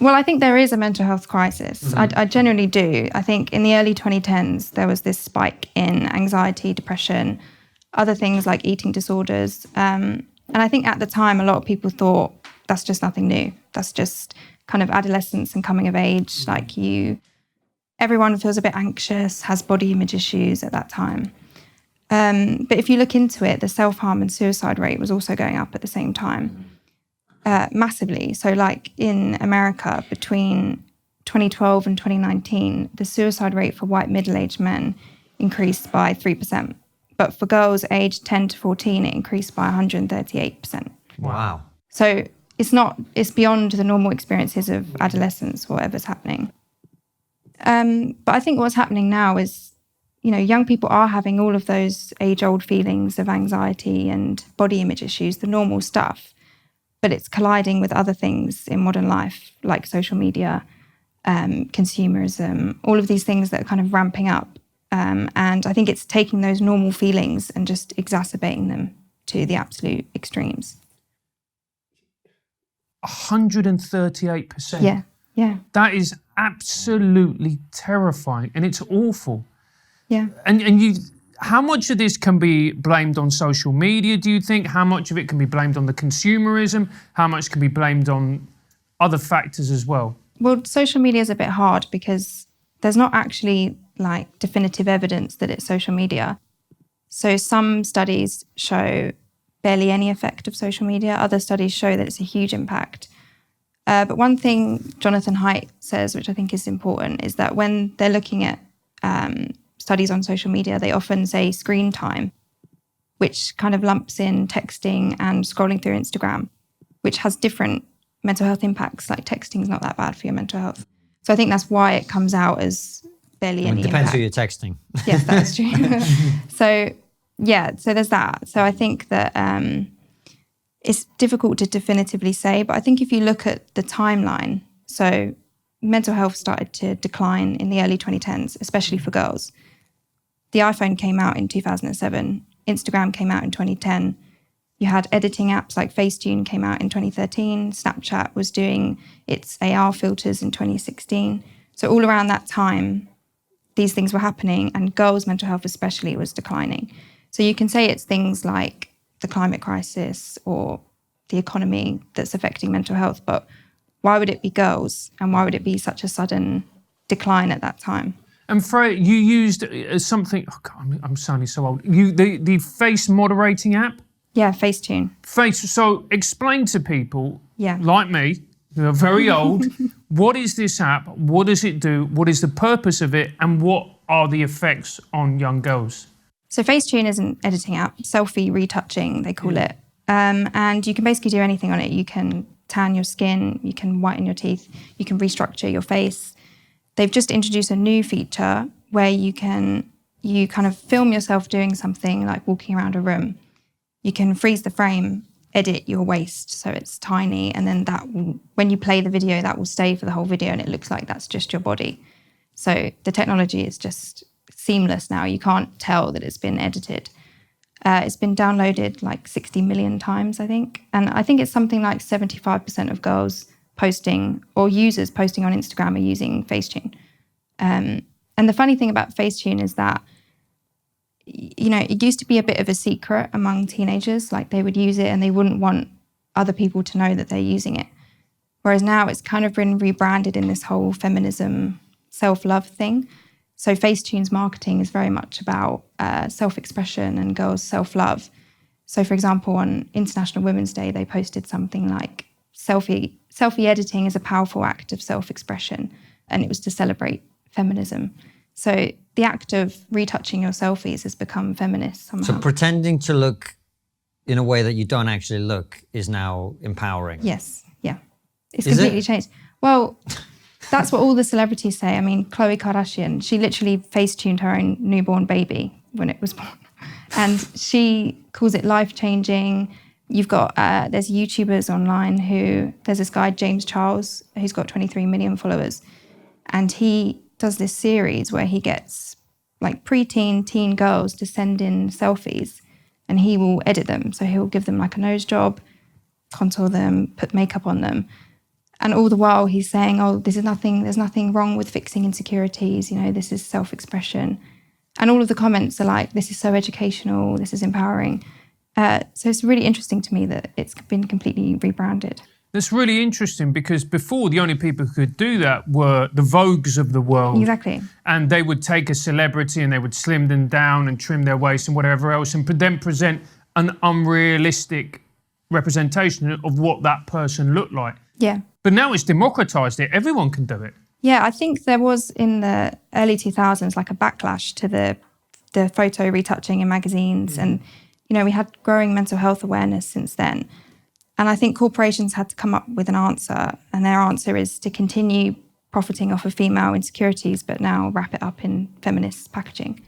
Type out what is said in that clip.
Well, I think there is a mental health crisis. I genuinely do. I think in the early 2010s, there was this spike in anxiety, depression, other things like eating disorders. And I think at the time, a lot of people thought that's just nothing new. That's just kind of adolescence and coming of age. Everyone feels a bit anxious, has body image issues at that time. But if you look into it, the self-harm and suicide rate was also going up at the same time. Massively. So like in America, between 2012 and 2019, the suicide rate for white middle-aged men increased by 3%. But for girls aged 10 to 14, it increased by 138%. Wow. So it's beyond the normal experiences of adolescence, whatever's happening. But I think what's happening now is, young people are having all of those age-old feelings of anxiety and body image issues, the normal stuff. But it's colliding with other things in modern life, like social media, consumerism, all of these things that are kind of ramping up. And I think it's taking those normal feelings and just exacerbating them to the absolute extremes. 138%. Yeah. That is absolutely terrifying, and it's awful. Yeah. And how much of this can be blamed on social media, do you think? How much of it can be blamed on the consumerism? How much can be blamed on other factors as well? Well, social media is a bit hard because there's not actually definitive evidence that it's social media. So some studies show barely any effect of social media. Other studies show that it's a huge impact. But one thing Jonathan Haidt says, which I think is important, is that when they're looking at studies on social media, they often say screen time, which kind of lumps in texting and scrolling through Instagram, which has different mental health impacts. Like texting is not that bad for your mental health. So I think that's why it comes out as barely any impact. It depends who you're texting. Yes, that's true. So there's that. So I think that it's difficult to definitively say, but I think if you look at the timeline, so mental health started to decline in the early 2010s, especially for girls. The iPhone came out in 2007. Instagram came out in 2010. You had editing apps like Facetune came out in 2013. Snapchat was doing its AR filters in 2016. So all around that time, these things were happening, and girls' mental health especially was declining. So you can say it's things like the climate crisis or the economy that's affecting mental health, but why would it be girls, and why would it be such a sudden decline at that time? And Freya, you used something, I'm sounding so old, the face moderating app? Yeah, Facetune. So explain to people like me, who are very old, what is this app, what does it do, what is the purpose of it, and what are the effects on young girls? So Facetune is an editing app, selfie retouching, they call it. And you can basically do anything on it. You can tan your skin, you can whiten your teeth, you can restructure your face. They've just introduced a new feature where you kind of film yourself doing something like walking around a room. You can freeze the frame, edit your waist so it's tiny, and then when you play the video, that will stay for the whole video and it looks like that's just your body. So the technology is just seamless now. You can't tell that it's been edited. It's been downloaded like 60 million times, I think. And I think it's something like 75% of girls posting or users posting on Instagram are using Facetune. And the funny thing about Facetune is that, it used to be a bit of a secret among teenagers. Like they would use it and they wouldn't want other people to know that they're using it. Whereas now it's kind of been rebranded in this whole feminism, self-love thing. So Facetune's marketing is very much about self-expression and girls' self-love. So for example, on International Women's Day, they posted something like selfie editing is a powerful act of self-expression, and it was to celebrate feminism. So the act of retouching your selfies has become feminist somehow. So pretending to look in a way that you don't actually look is now empowering. Yes, yeah. It's completely changed. Well, that's what all the celebrities say. I mean, Khloe Kardashian, she literally Facetuned her own newborn baby when it was born. And she calls it life-changing. You've got, there's YouTubers online there's this guy, James Charles, who's got 23 million followers. And he does this series where he gets like preteen, teen girls to send in selfies and he will edit them. So he'll give them like a nose job, contour them, put makeup on them. And all the while he's saying, oh, there's nothing wrong with fixing insecurities, you know, this is self-expression. And all of the comments are like, this is so educational, this is empowering. So it's really interesting to me that it's been completely rebranded. That's really interesting, because before the only people who could do that were the Vogues of the world. Exactly. And they would take a celebrity and they would slim them down and trim their waist and whatever else, and then present an unrealistic representation of what that person looked like. Yeah. But now it's democratized it. Everyone can do it. Yeah, I think there was in the early 2000s like a backlash to the photo retouching in magazines. And, you know, we had growing mental health awareness since then. And I think corporations had to come up with an answer. And their answer is to continue profiting off of female insecurities, but now wrap it up in feminist packaging.